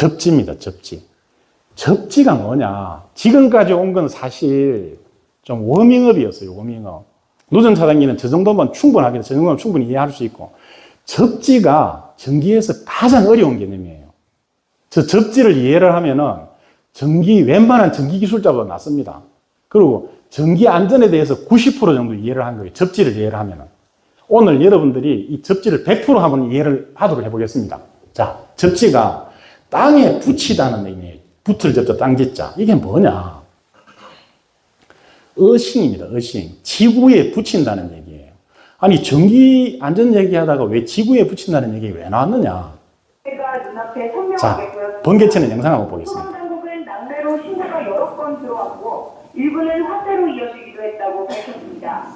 접지입니다, 접지. 접지가 뭐냐. 지금까지 온 건 사실 좀 워밍업이었어요, 워밍업. 노전 차단기는 저 정도면 충분하게, 저 정도면 충분히 이해할 수 있고. 접지가 전기에서 가장 어려운 개념이에요. 저 접지를 이해를 하면은 웬만한 전기 기술자보다 낫습니다. 그리고 전기 안전에 대해서 90% 정도 이해를 한 거예요. 접지를 이해를 하면은. 오늘 여러분들이 이 접지를 100% 한번 이해를 하도록 해보겠습니다. 자, 접지가 땅에 붙이다는 의미예요. 붙을 접자, 땅짓자. 이게 뭐냐? 어싱입니다, 어싱. 지구에 붙인다는 얘기예요. 아니, 전기 안전 얘기하다가 왜 지구에 붙인다는 얘기 왜 나왔느냐? 자, 번개치는 영상 한번 보겠습니다. 소방당국은 낙뢰로 신고가 여러 건 들어왔고 일부는 화재로 이어지기도 했다고 밝혔습니다.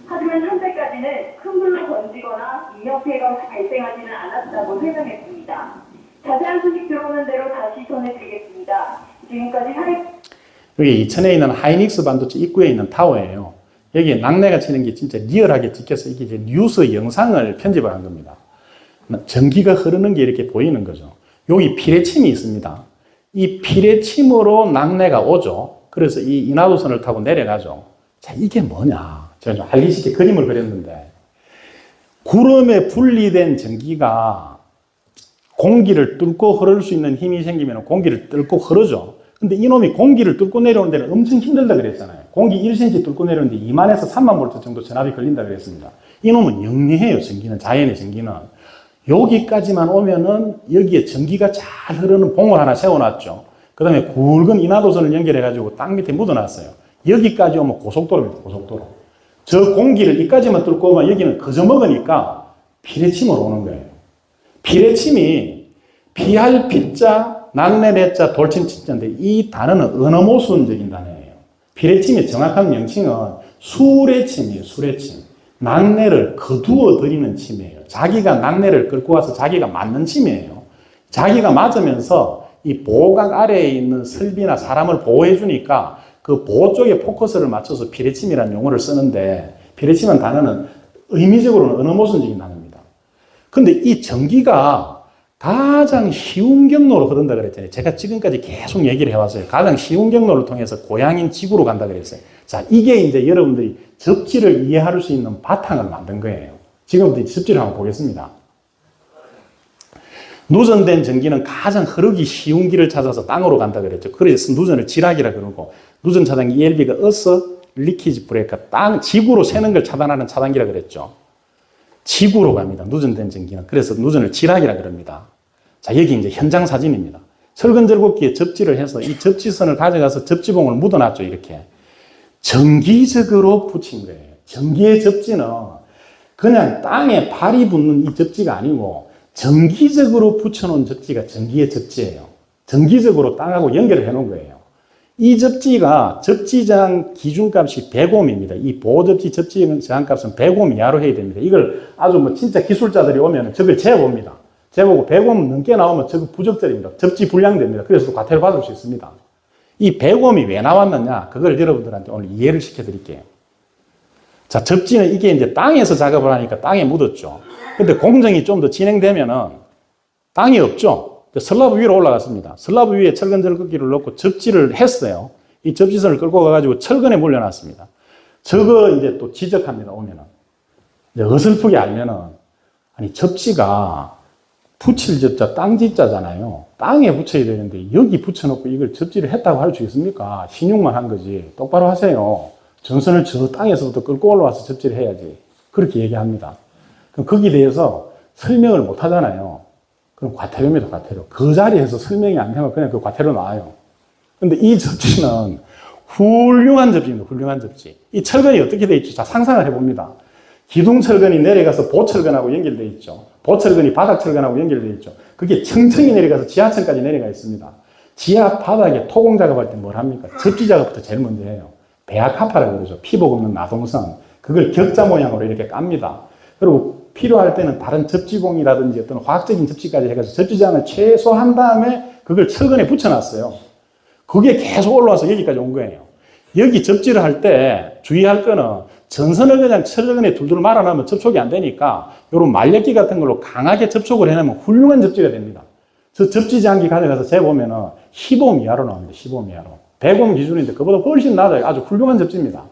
하지만 현재까지는 큰 불로 번지거나 인명피해가 발생하지는 않았다고 설명했습니다. 자세한 소식 들어오는 대로 다시 전해드리겠습니다. 지금까지 여기 이천에 있는 하이닉스 반도체 입구에 있는 타워예요. 여기에 낙뢰가 치는 게 진짜 리얼하게 찍혀서 이게 이제 뉴스 영상을 편집을 한 겁니다. 전기가 흐르는 게 이렇게 보이는 거죠. 여기 피레침이 있습니다. 이 피레침으로 낙뢰가 오죠. 그래서 이 인하도선을 타고 내려가죠. 자, 이게 뭐냐. 제가 좀 알기 쉽게 그림을 그렸는데, 구름에 분리된 전기가 공기를 뚫고 흐를 수 있는 힘이 생기면 공기를 뚫고 흐르죠. 근데 이놈이 공기를 뚫고 내려오는 데는 엄청 힘들다 그랬잖아요. 공기 1cm 뚫고 내려오는데 2만에서 3만 볼트 정도 전압이 걸린다 그랬습니다. 이놈은 영리해요, 전기는. 자연의 전기는. 여기까지만 오면은 여기에 전기가 잘 흐르는 봉을 하나 세워놨죠. 그 다음에 굵은 인하도선을 연결해가지고 땅 밑에 묻어놨어요. 여기까지 오면 고속도로입니다, 고속도로. 저 공기를 이까지만 뚫고 오면 여기는 그저 먹으니까 피레침으로 오는 거예요. 피레침이 피할 피자, 낙뢰래자, 돌침치자인데 이 단어는 언어모순적인 단어예요. 피레침의 정확한 명칭은 수레침이에요, 수레침. 낙뢰를 거두어 들이는 침이에요. 자기가 낙뢰를 끌고 와서 자기가 맞는 침이에요. 자기가 맞으면서 이 보호각 아래에 있는 설비나 사람을 보호해 주니까 그 보호 쪽에 포커스를 맞춰서 피레침이라는 용어를 쓰는데, 피레침이라는 단어는 의미적으로는 언어모순적인 단어입니다. 근데 이 전기가 가장 쉬운 경로로 흐른다 그랬잖아요. 제가 지금까지 계속 얘기를 해왔어요. 가장 쉬운 경로를 통해서 고향인 지구로 간다 그랬어요. 자, 이게 이제 여러분들이 접지를 이해할 수 있는 바탕을 만든 거예요. 지금부터 접지를 한번 보겠습니다. 누전된 전기는 가장 흐르기 쉬운 길을 찾아서 땅으로 간다 그랬죠. 그래서 누전을 지락이라 그러고, 누전 차단기 ELB가 어서 리키지 브레이커, 지구로 새는 걸 차단하는 차단기라 그랬죠. 지구로 갑니다, 누전된 전기는. 그래서 누전을 지락이라 그럽니다. 자, 여기 이제 현장 사진입니다. 철근절곡기에 접지를 해서 이 접지선을 가져가서 접지봉을 묻어놨죠, 이렇게. 정기적으로 붙인 거예요. 전기의 접지는 그냥 땅에 발이 붙는 이 접지가 아니고 정기적으로 붙여놓은 접지가 전기의 접지예요. 정기적으로 땅하고 연결을 해놓은 거예요. 이 접지가 접지장 기준값이 100옴입니다. 이 보호접지 접지 저항값은 100옴 이하로 해야 됩니다. 이걸 아주 뭐 진짜 기술자들이 오면 저걸 재봅니다. 재보고 100옴 넘게 나오면 저거 부적절입니다. 접지 불량됩니다. 그래서 과태료 받을 수 있습니다. 이 100옴이 왜 나왔느냐, 그걸 여러분들한테 오늘 이해를 시켜드릴게요. 자, 접지는 이게 이제 땅에서 작업을 하니까 땅에 묻었죠. 근데 공정이 좀 더 진행되면은 땅이 없죠. 슬라브 위로 올라갔습니다. 슬라브 위에 철근 절극기를 넣고 접지를 했어요. 이 접지선을 끌고 가가지고 철근에 물려놨습니다. 저거 이제 또 지적합니다, 오면은. 이제 어설프게 알면은, 아니, 접지가 붙일 접자, 땅짓자잖아요. 땅에 붙여야 되는데 여기 붙여놓고 이걸 접지를 했다고 할 수 있습니까? 신용만 한 거지. 똑바로 하세요. 전선을 저 땅에서부터 끌고 올라와서 접지를 해야지. 그렇게 얘기합니다. 그럼 거기에 대해서 설명을 못 하잖아요. 그럼 과태료입니다, 과태료. 그 자리에서 설명이 안 되면 그냥 그 과태료 나와요. 근데 이 접지는 훌륭한 접지입니다, 훌륭한 접지. 이 철근이 어떻게 되어 있죠? 자, 상상을 해봅니다. 기둥철근이 내려가서 보철근하고 연결되어 있죠. 보철근이 바닥철근하고 연결되어 있죠. 그게 층층이 내려가서 지하층까지 내려가 있습니다. 지하 바닥에 토공 작업할 때 뭘 합니까? 접지 작업부터 제일 먼저 해요. 배합하파라고 그러죠. 피복 없는 나동선. 그걸 격자 모양으로 이렇게 깝니다. 그리고 필요할 때는 다른 접지봉이라든지 어떤 화학적인 접지까지 해가지고 접지장을 최소한 다음에 그걸 철근에 붙여놨어요. 그게 계속 올라와서 여기까지 온 거예요. 여기 접지를 할 때 주의할 거는 전선을 그냥 철근에 둘둘 말아놓으면 접촉이 안 되니까 이런 말력기 같은 걸로 강하게 접촉을 해놓으면 훌륭한 접지가 됩니다. 저 접지장기 가져가서 재보면은 15옴 이하로 나옵니다. 15옴 이하로. 100옴 기준인데 그보다 훨씬 낮아요. 아주 훌륭한 접지입니다.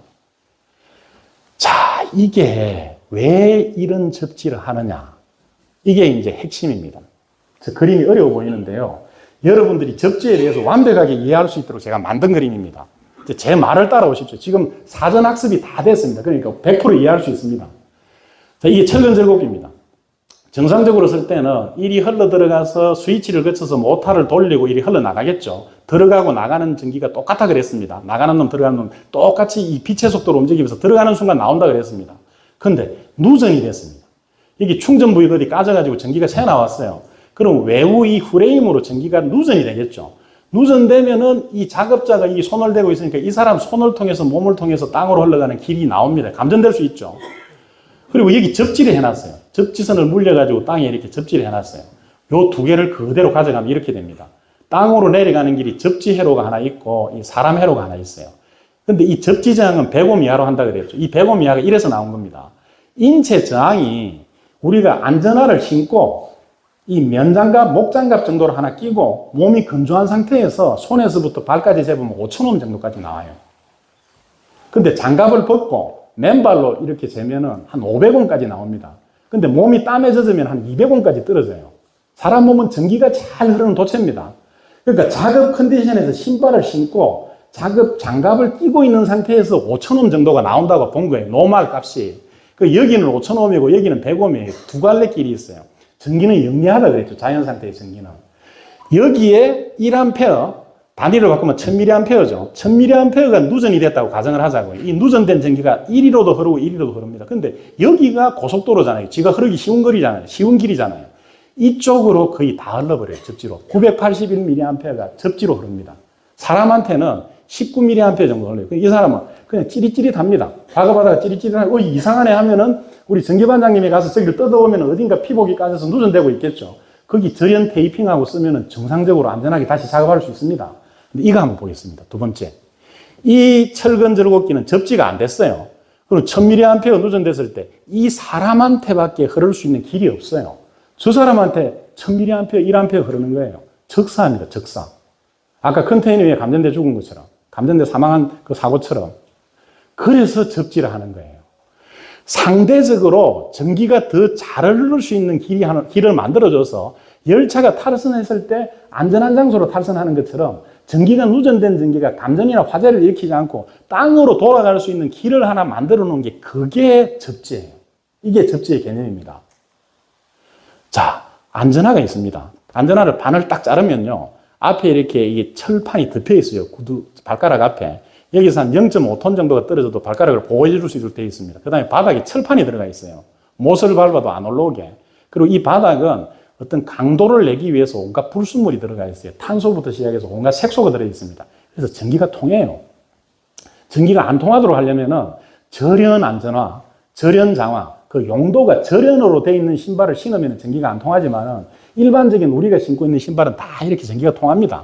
자, 이게 왜 이런 접지를 하느냐. 이게 이제 핵심입니다. 저 그림이 어려워 보이는데요. 여러분들이 접지에 대해서 완벽하게 이해할 수 있도록 제가 만든 그림입니다. 제 말을 따라오십시오. 지금 사전학습이 다 됐습니다. 그러니까 100% 이해할 수 있습니다. 자, 이게 철근절곡기입니다. 정상적으로 쓸 때는 일이 흘러 들어가서 스위치를 거쳐서 모터를 돌리고 일이 흘러나가겠죠. 들어가고 나가는 전기가 똑같아 그랬습니다. 나가는 놈 들어가는 놈 똑같이 이 빛의 속도로 움직이면서 들어가는 순간 나온다 그랬습니다. 근데 누전이 됐습니다. 이게 충전 부위가 어디 까져가지고 전기가 새어나왔어요. 그럼 외부 이 프레임으로 전기가 누전이 되겠죠. 누전되면은 이 작업자가 이 손을 대고 있으니까 이 사람 손을 통해서 몸을 통해서 땅으로 흘러가는 길이 나옵니다. 감전될 수 있죠. 그리고 여기 접지를 해놨어요. 접지선을 물려가지고 땅에 이렇게 접지를 해놨어요. 요 두 개를 그대로 가져가면 이렇게 됩니다. 땅으로 내려가는 길이 접지 회로가 하나 있고 이 사람 회로가 하나 있어요. 근데 이 접지 저항은 100옴 이하로 한다 그랬죠. 이 100옴 이하가 이래서 나온 겁니다. 인체 저항이 우리가 안전화를 신고 이 면장갑, 목장갑 정도로 하나 끼고 몸이 건조한 상태에서 손에서부터 발까지 재보면 5,000옴 정도까지 나와요. 근데 장갑을 벗고 맨발로 이렇게 재면은 한 500옴까지 나옵니다. 근데 몸이 땀에 젖으면 한 200옴까지 떨어져요. 사람 몸은 전기가 잘 흐르는 도체입니다. 그러니까 작업 컨디션에서 신발을 신고 작업 장갑을 끼고 있는 상태에서 5,000옴 정도가 나온다고 본 거예요. 노멀 값이. 그 여기는 5,000옴이고 여기는 100옴이에요. 두 갈래 길이 있어요. 전기는 영리하다 그랬죠. 자연 상태의 전기는. 여기에 1A, 단위로 바꾸면 1000mA죠. 1000mA가 누전이 됐다고 가정을 하자고요. 이 누전된 전기가 1위로도 흐르고 1위로도 흐릅니다. 근데 여기가 고속도로잖아요. 지가 흐르기 쉬운 거리잖아요. 쉬운 길이잖아요. 이쪽으로 거의 다 흘러버려요. 접지로. 981mA가 접지로 흐릅니다. 사람한테는 19mA 정도 흘러요. 이 사람은 그냥 찌릿찌릿합니다. 작업하다가 찌릿찌릿하고 이상하네 하면은 우리 전기반장님이 가서 저기를 뜯어보면 어딘가 피복이 까져서 누전되고 있겠죠. 거기 절연 테이핑하고 쓰면은 정상적으로 안전하게 다시 작업할 수 있습니다. 근데 이거 한번 보겠습니다. 두 번째. 이 철근 절곡기는 접지가 안 됐어요. 그럼 1000mA 누전됐을 때 이 사람한테밖에 흐를 수 있는 길이 없어요. 저 사람한테 1000mA, 1A 흐르는 거예요. 적사입니다. 적사. 아까 컨테이너 위에 감전돼 죽은 것처럼, 감전돼 사망한 그 사고처럼. 그래서 접지를 하는 거예요. 상대적으로 전기가 더 잘 흐를 수 있는 길을 만들어줘서 열차가 탈선했을 때 안전한 장소로 탈선하는 것처럼 전기가 누전된 전기가 감전이나 화재를 일으키지 않고 땅으로 돌아갈 수 있는 길을 하나 만들어 놓은 게 그게 접지예요. 이게 접지의 개념입니다. 자, 안전화가 있습니다. 안전화를 반을 딱 자르면요. 앞에 이렇게 이게 철판이 덮여 있어요. 구두, 발가락 앞에. 여기서 한 0.5톤 정도가 떨어져도 발가락을 보호해 줄 수 있도록 되어 있습니다. 그 다음에 바닥에 철판이 들어가 있어요. 못을 밟아도 안 올라오게. 그리고 이 바닥은 어떤 강도를 내기 위해서 온갖 불순물이 들어가 있어요. 탄소부터 시작해서 온갖 색소가 들어 있습니다. 그래서 전기가 통해요. 전기가 안 통하도록 하려면은 절연 안전화, 절연 장화, 그 용도가 절연으로 되어 있는 신발을 신으면 전기가 안 통하지만은 일반적인 우리가 신고 있는 신발은 다 이렇게 전기가 통합니다.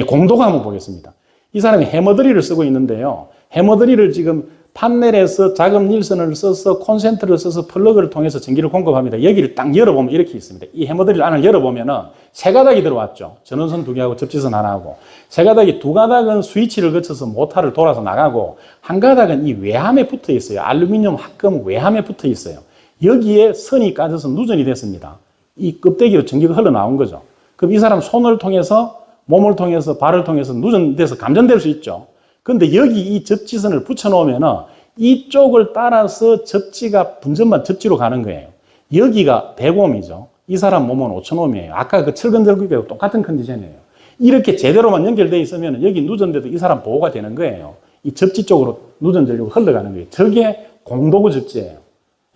공도가 한번 보겠습니다. 이 사람이 해머드릴을 쓰고 있는데요. 해머드릴을 지금 판넬에서 작업 일선을 써서 콘센트를 써서 플러그를 통해서 전기를 공급합니다. 여기를 딱 열어보면 이렇게 있습니다. 이 해머드릴 안을 열어보면은 세 가닥이 들어왔죠. 전원선 두 개하고 접지선 하나하고. 세 가닥이 두 가닥은 스위치를 거쳐서 모터를 돌아서 나가고 한 가닥은 이 외함에 붙어 있어요. 알루미늄 합금 외함에 붙어 있어요. 여기에 선이 까져서 누전이 됐습니다. 이 껍데기로 전기가 흘러나온 거죠. 그럼 이 사람 손을 통해서 몸을 통해서 발을 통해서 누전돼서 감전될 수 있죠. 근데 여기 이 접지선을 붙여놓으면은 이쪽을 따라서 접지가 분전만 접지로 가는 거예요. 여기가 100옴이죠. 이 사람 몸은 5000옴이에요. 아까 그 철근절곡기하고 똑같은 컨디션이에요. 이렇게 제대로만 연결되어 있으면 여기 누전돼도 이 사람 보호가 되는 거예요. 이 접지 쪽으로 누전전력이 흘러가는 거예요. 저게 공도구 접지예요.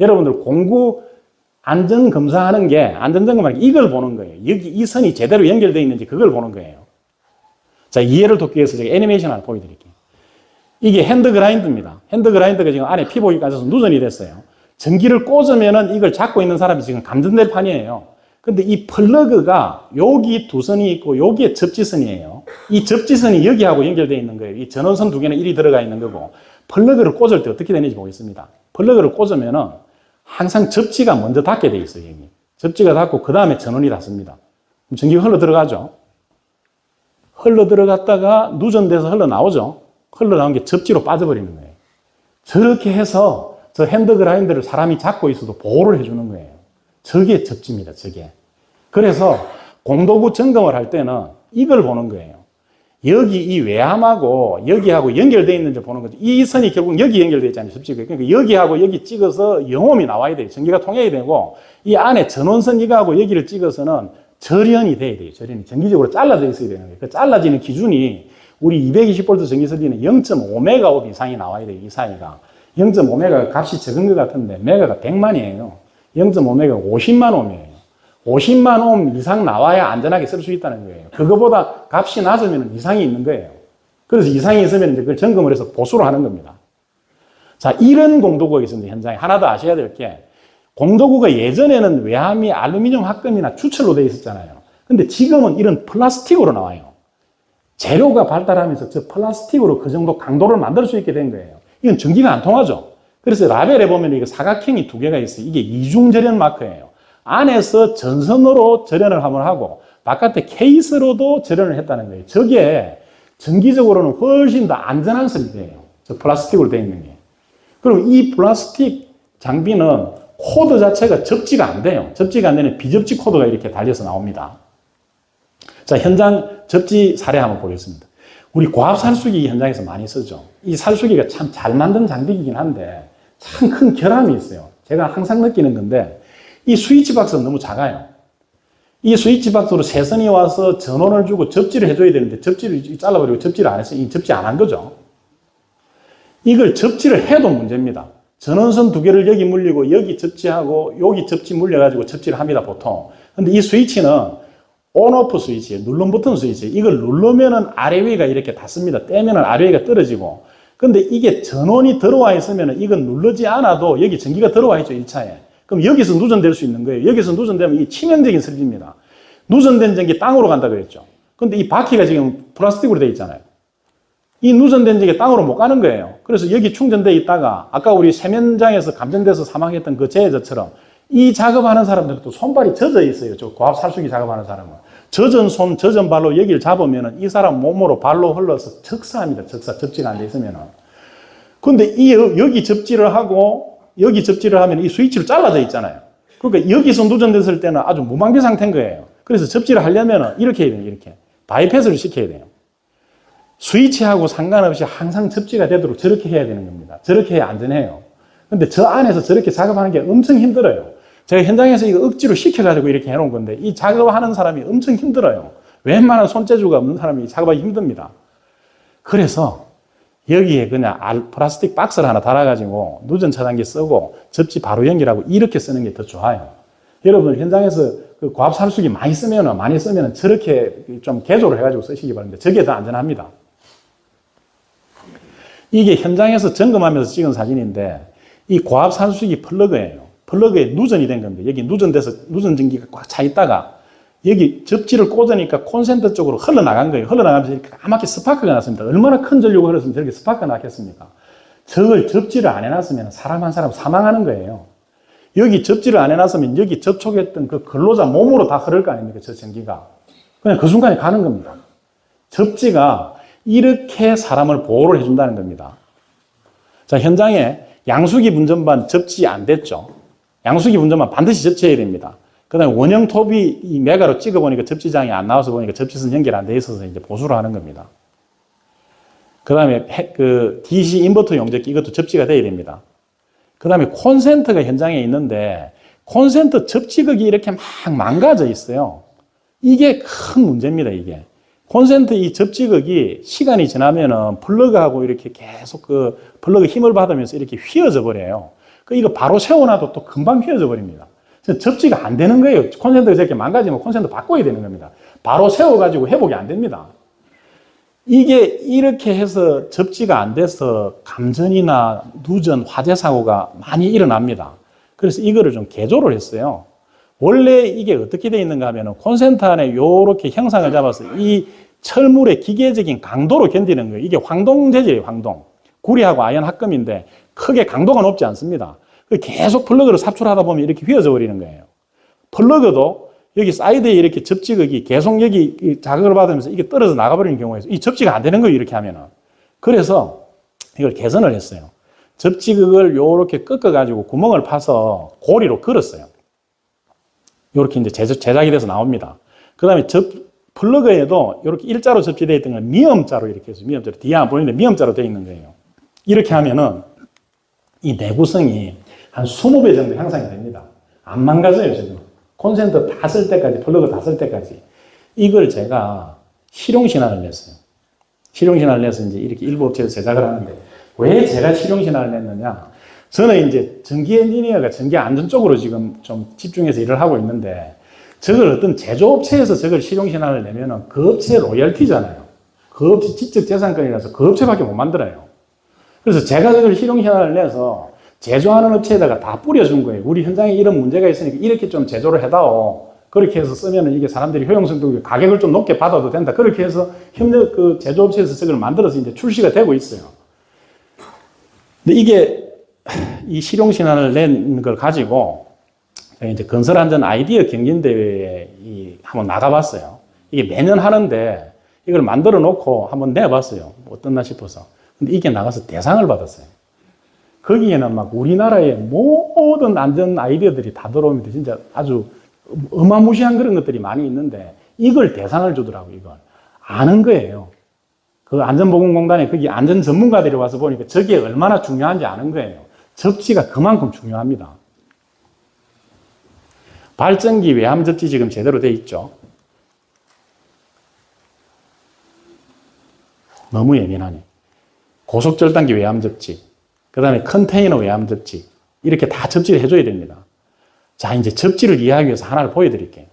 여러분들 공구 안전 검사하는 게 안전점검하는 게 이걸 보는 거예요. 여기 이 선이 제대로 연결되어 있는지 그걸 보는 거예요. 자, 이해를 돕기 위해서 제가 애니메이션 하나 보여드릴게요. 이게 핸드 그라인더입니다. 핸드 그라인더가 지금 안에 피복이 까져서 누전이 됐어요. 전기를 꽂으면은 이걸 잡고 있는 사람이 지금 감전될 판이에요. 근데 이 플러그가 여기 두 선이 있고 여기에 접지선이에요. 이 접지선이 여기하고 연결되어 있는 거예요. 이 전원선 두 개는 일이 들어가 있는 거고 플러그를 꽂을 때 어떻게 되는지 보겠습니다. 플러그를 꽂으면은 항상 접지가 먼저 닫게 돼 있어요. 여기. 접지가 닿고 그 다음에 전원이 닿습니다. 그럼 전기가 흘러 들어가죠. 흘러 들어갔다가 누전돼서 흘러 나오죠. 흘러 나온 게 접지로 빠져버리는 거예요. 저렇게 해서 저 핸드 그라인더를 사람이 잡고 있어도 보호를 해주는 거예요. 저게 접지입니다. 저게. 그래서 공도구 점검을 할 때는 이걸 보는 거예요. 여기 이 외함하고 여기하고 연결되어 있는지 보는 거죠. 이 선이 결국 여기 연결되어 있잖아요. 접지가. 그러니까 여기하고 여기 찍어서 영홈이 나와야 돼요. 전기가 통해야 되고 이 안에 전원선 이거하고 여기를 찍어서는 절연이 돼야 돼요. 절연이 전기적으로 잘라져 있어야 되는 거예요. 그 잘라지는 기준이 우리 220V 전기선비는 0.5메가옴 이상이 나와야 돼요. 이 사이가. 0.5메가가 값이 적은 것 같은데 메가가 100만이에요. 0.5메가가 50만 옴이에요. 50만 옴 이상 나와야 안전하게 쓸 수 있다는 거예요. 그거보다 값이 낮으면 이상이 있는 거예요. 그래서 이상이 있으면 이제 그걸 점검을 해서 보수를 하는 겁니다. 자, 이런 공도구가 있습니다. 현장에. 하나 더 아셔야 될 게, 공도구가 예전에는 외함이 알루미늄 합금이나 추철로 되어 있었잖아요. 근데 지금은 이런 플라스틱으로 나와요. 재료가 발달하면서 저 플라스틱으로 그 정도 강도를 만들 수 있게 된 거예요. 이건 전기가 안 통하죠. 그래서 라벨에 보면 이게 사각형이 두 개가 있어요. 이게 이중절연 마크예요. 안에서 전선으로 절연을 한번 하고 바깥에 케이스로도 절연을 했다는 거예요. 저게 전기적으로는 훨씬 더 안전한 설비예요. 저 플라스틱으로 되어 있는 게. 그리고 이 플라스틱 장비는 코드 자체가 접지가 안 돼요. 접지가 안 되는 비접지 코드가 이렇게 달려서 나옵니다. 자, 현장 접지 사례 한번 보겠습니다. 우리 고압 살수기 현장에서 많이 쓰죠. 이 살수기가 참 잘 만든 장비이긴 한데 참 큰 결함이 있어요. 제가 항상 느끼는 건데 이 스위치 박스는 너무 작아요. 이 스위치 박스로 세선이 와서 전원을 주고 접지를 해줘야 되는데 접지를 잘라버리고 접지를 안 해서 이 접지 안 한 거죠. 이걸 접지를 해도 문제입니다. 전원선 두 개를 여기 물리고 여기 접지하고 여기 접지 물려가지고 접지를 합니다, 보통. 근데 이 스위치는 온오프 스위치예요. 눌름 버튼 스위치예요. 이걸 누르면은 아래 위가 이렇게 닿습니다. 떼면은 아래 위가 떨어지고. 근데 이게 전원이 들어와 있으면은 이건 누르지 않아도 여기 전기가 들어와 있죠, 1차에. 그럼 여기서 누전될 수 있는 거예요. 여기서 누전되면 이 치명적인 설비입니다. 누전된 전기 땅으로 간다 그랬죠. 근데 이 바퀴가 지금 플라스틱으로 되어 있잖아요. 이 누전된 전기 땅으로 못 가는 거예요. 그래서 여기 충전되어 있다가 아까 우리 세면장에서 감전돼서 사망했던 그 제자처럼 이 작업하는 사람들은 또 손발이 젖어 있어요. 저 고압 살수기 작업하는 사람은. 젖은 손, 젖은 발로 여기를 잡으면은 이 사람 몸으로 발로 흘러서 적사합니다. 적사. 접지가 안 돼 있으면은. 근데 여기 접지를 하고 여기 접지를 하면 이 스위치로 잘라져 있잖아요. 그러니까 여기서 누전됐을 때는 아주 무방비 상태인 거예요. 그래서 접지를 하려면 이렇게 해야 돼요. 이렇게. 바이패스를 시켜야 돼요. 스위치하고 상관없이 항상 접지가 되도록 저렇게 해야 되는 겁니다. 저렇게 해야 안전해요. 근데 저 안에서 저렇게 작업하는 게 엄청 힘들어요. 제가 현장에서 이거 억지로 시켜가지고 이렇게 해놓은 건데 이 작업하는 사람이 엄청 힘들어요. 웬만한 손재주가 없는 사람이 작업하기 힘듭니다. 그래서 여기에 그냥 플라스틱 박스를 하나 달아가지고 누전 차단기 쓰고 접지 바로 연결하고 이렇게 쓰는 게 더 좋아요. 여러분 현장에서 그 고압 살수기 많이 쓰면 저렇게 좀 개조를 해가지고 쓰시기 바랍니다. 저게 더 안전합니다. 이게 현장에서 점검하면서 찍은 사진인데 이 고압 살수기 플러그예요. 플러그에 누전이 된 겁니다. 여기 누전돼서 누전 전기가 꽉 차 있다가 여기 접지를 꽂으니까 콘센트 쪽으로 흘러나간 거예요. 흘러나가면서 이렇게 까맣게 스파크가 났습니다. 얼마나 큰 전류가 흘렀으면 저렇게 스파크가 났겠습니까? 저걸 접지를 안 해놨으면 사람 한 사람 사망하는 거예요. 여기 접지를 안 해놨으면 여기 접촉했던 그 근로자 몸으로 다 흐를 거 아닙니까? 저 전기가. 그냥 그 순간에 가는 겁니다. 접지가 이렇게 사람을 보호를 해준다는 겁니다. 자, 현장에 양수기 분전반 접지 안 됐죠. 양수기 분전반 반드시 접지해야 됩니다. 그 다음에 원형 톱이 이 메가로 찍어보니까 접지장이 안 나와서 보니까 접지선 연결 안 돼 있어서 이제 보수를 하는 겁니다. 그 다음에 그 DC 인버터 용접기 이것도 접지가 돼야 됩니다. 그 다음에 콘센트가 현장에 있는데 콘센트 접지극이 이렇게 막 망가져 있어요. 이게 큰 문제입니다, 이게. 콘센트 이 접지극이 시간이 지나면은 플러그하고 이렇게 계속 그 플러그 힘을 받으면서 이렇게 휘어져 버려요. 그 이거 바로 세워놔도 또 금방 휘어져 버립니다. 접지가 안 되는 거예요. 콘센트가 저렇게 망가지면 콘센트 바꿔야 되는 겁니다. 바로 세워가지고 회복이 안 됩니다. 이게 이렇게 해서 접지가 안 돼서 감전이나 누전, 화재 사고가 많이 일어납니다. 그래서 이거를 좀 개조를 했어요. 원래 이게 어떻게 되어 있는가 하면은 콘센트 안에 이렇게 형상을 잡아서 이 철물의 기계적인 강도로 견디는 거예요. 이게 황동 재질이에요, 황동. 구리하고 아연 합금인데 크게 강도가 높지 않습니다. 계속 플러그를 삽출하다 보면 이렇게 휘어져 버리는 거예요. 플러그도 여기 사이드에 이렇게 접지극이 계속 여기 자극을 받으면서 이게 떨어져 나가버리는 경우에 이 접지가 안 되는 거예요. 이렇게 하면은. 그래서 이걸 개선을 했어요. 접지극을 요렇게 꺾어가지고 구멍을 파서 고리로 걸었어요. 요렇게 이제 제작이 돼서 나옵니다. 그 다음에 플러그에도 이렇게 일자로 접지되어 있던 건 미음자로 이렇게 해서 미음자로 뒤에 안 보이는데 미음자로 되어 있는 거예요. 이렇게 하면은 이 내구성이 한 20배 정도 향상이 됩니다. 안 망가져요, 지금. 콘센트 다 쓸 때까지, 플러그 다 쓸 때까지. 이걸 제가 실용신안을 냈어요. 실용신안을 내서 이제 이렇게 일부 업체에서 제작을 하는데, 왜 제가 실용신안을 냈느냐? 저는 이제 전기 엔지니어가 전기 안전 쪽으로 지금 좀 집중해서 일을 하고 있는데, 저걸 어떤 제조업체에서 저걸 실용신안을 내면은 그 업체 로열티잖아요. 그 업체 지적재산권이라서 그 업체밖에 못 만들어요. 그래서 제가 저걸 실용신안을 내서 제조하는 업체에다가 다 뿌려준 거예요. 우리 현장에 이런 문제가 있으니까 이렇게 좀 제조를 해다오. 그렇게 해서 쓰면은 이게 사람들이 효용성도 가격을 좀 높게 받아도 된다. 그렇게 해서 협력 그 제조업체에서 저걸 만들어서 이제 출시가 되고 있어요. 근데 이게 이 실용신안을 낸 걸 가지고 이제 건설안전 아이디어 경진대회에 한번 나가봤어요. 이게 매년 하는데 이걸 만들어 놓고 한번 내봤어요. 어떻나 싶어서. 근데 이게 나가서 대상을 받았어요. 거기에는 막 우리나라의 모든 안전 아이디어들이 다 들어오면 진짜 아주 어마무시한 그런 것들이 많이 있는데 이걸 대상을 주더라고요, 이걸. 아는 거예요. 그 안전보건공단에 거기 안전 전문가들이 와서 보니까 저게 얼마나 중요한지 아는 거예요. 접지가 그만큼 중요합니다. 발전기 외암 접지 지금 제대로 돼 있죠. 너무 예민하네. 고속절단기 외암 접지, 그 다음에 컨테이너 외암 접지, 이렇게 다 접지를 해줘야 됩니다. 자, 이제 접지를 이해하기 위해서 하나를 보여드릴게요.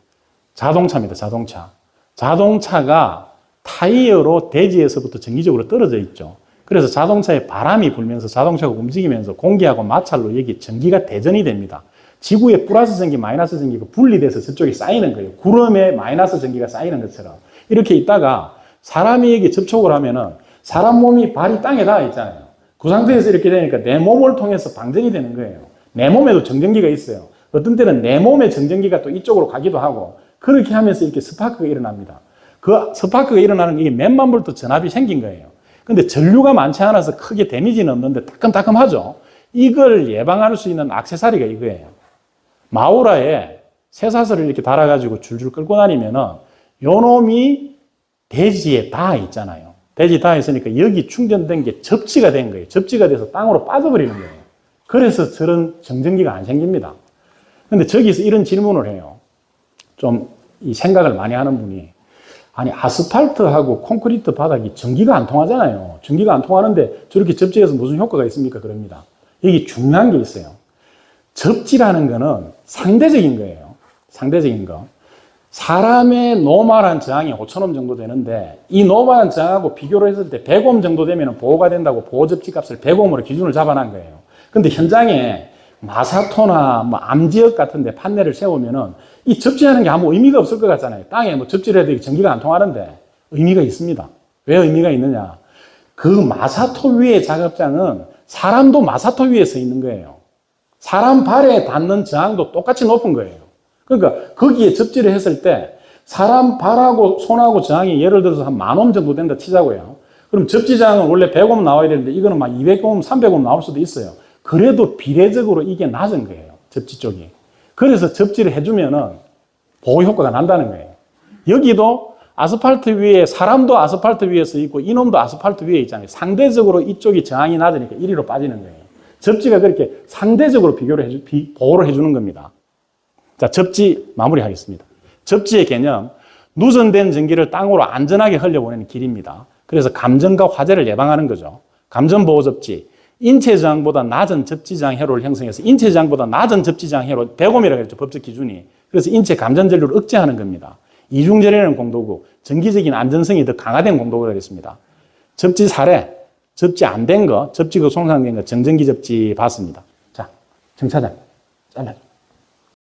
자동차입니다, 자동차. 자동차가 타이어로 대지에서부터 정기적으로 떨어져 있죠. 그래서 자동차에 바람이 불면서 자동차가 움직이면서 공기하고 마찰로 여기 전기가 대전이 됩니다. 지구에 플러스 전기, 마이너스 전기가 분리돼서 저쪽에 쌓이는 거예요. 구름에 마이너스 전기가 쌓이는 것처럼. 이렇게 있다가 사람이 여기 접촉을 하면은 사람 몸이 발이 땅에 닿아 있잖아요. 그 상태에서 이렇게 되니까 내 몸을 통해서 방전이 되는 거예요. 내 몸에도 정전기가 있어요. 어떤 때는 내 몸의 정전기가 또 이쪽으로 가기도 하고 그렇게 하면서 이렇게 스파크가 일어납니다. 그 스파크가 일어나는 게 몇만 볼트 전압이 생긴 거예요. 근데 전류가 많지 않아서 크게 데미지는 없는데 따끔따끔하죠. 이걸 예방할 수 있는 액세서리가 이거예요. 마우라에 쇠사슬을 이렇게 달아가지고 줄줄 끌고 다니면은 요 놈이 대지에 닿아 있잖아요. 대지에 닿아 있으니까 여기 충전된 게 접지가 된 거예요. 접지가 돼서 땅으로 빠져버리는 거예요. 그래서 저런 정전기가 안 생깁니다. 근데 저기서 이런 질문을 해요. 좀 이 생각을 많이 하는 분이, 아니 아스팔트하고 콘크리트 바닥이 전기가 안 통하잖아요. 전기가 안 통하는데 저렇게 접지해서 무슨 효과가 있습니까? 그럽니다. 여기 중요한 게 있어요. 접지라는 거는 상대적인 거예요. 상대적인 거. 사람의 노멀한 저항이 5,000옴 정도 되는데 이 노멀한 저항하고 비교를 했을 때 100옴 정도 되면 보호가 된다고 보호 접지 값을 100옴으로 기준을 잡아놓은 거예요. 근데 현장에 마사토나 뭐 암지역 같은 데 판넬을 세우면은 이 접지하는 게 아무 의미가 없을 것 같잖아요. 땅에 뭐 접지를 해도 전기가 안 통하는데 의미가 있습니다. 왜 의미가 있느냐? 그 마사토 위의 작업장은 사람도 마사토 위에 서 있는 거예요. 사람 발에 닿는 저항도 똑같이 높은 거예요. 그러니까 거기에 접지를 했을 때 사람 발하고 손하고 저항이 예를 들어서 한 10,000옴 정도 된다 치자고요. 그럼 접지 저항은 원래 100옴 나와야 되는데 이거는 막 200옴, 300옴 나올 수도 있어요. 그래도 비례적으로 이게 낮은 거예요. 접지 쪽이. 그래서 접지를 해주면은 보호 효과가 난다는 거예요. 여기도 아스팔트 위에, 사람도 아스팔트 위에 서 있고 이놈도 아스팔트 위에 있잖아요. 상대적으로 이쪽이 저항이 낮으니까 이리로 빠지는 거예요. 접지가 그렇게 상대적으로 보호를 해주는 겁니다. 자, 접지 마무리하겠습니다. 접지의 개념, 누전된 전기를 땅으로 안전하게 흘려보내는 길입니다. 그래서 감전과 화재를 예방하는 거죠. 감전보호 접지, 인체 저항보다 낮은 접지 저항 회로를 형성해서 인체 저항보다 낮은 접지 저항 회로 100옴이라고 했죠. 법적 기준이. 그래서 인체 감전 전류를 억제하는 겁니다. 이중전해라는 공도구, 전기적인 안전성이 더 강화된 공도구가 되겠습니다. 접지 사례, 접지 안 된 거, 접지가 손상된 거, 정전기 접지 봤습니다. 자, 정 차장, 잘라줘.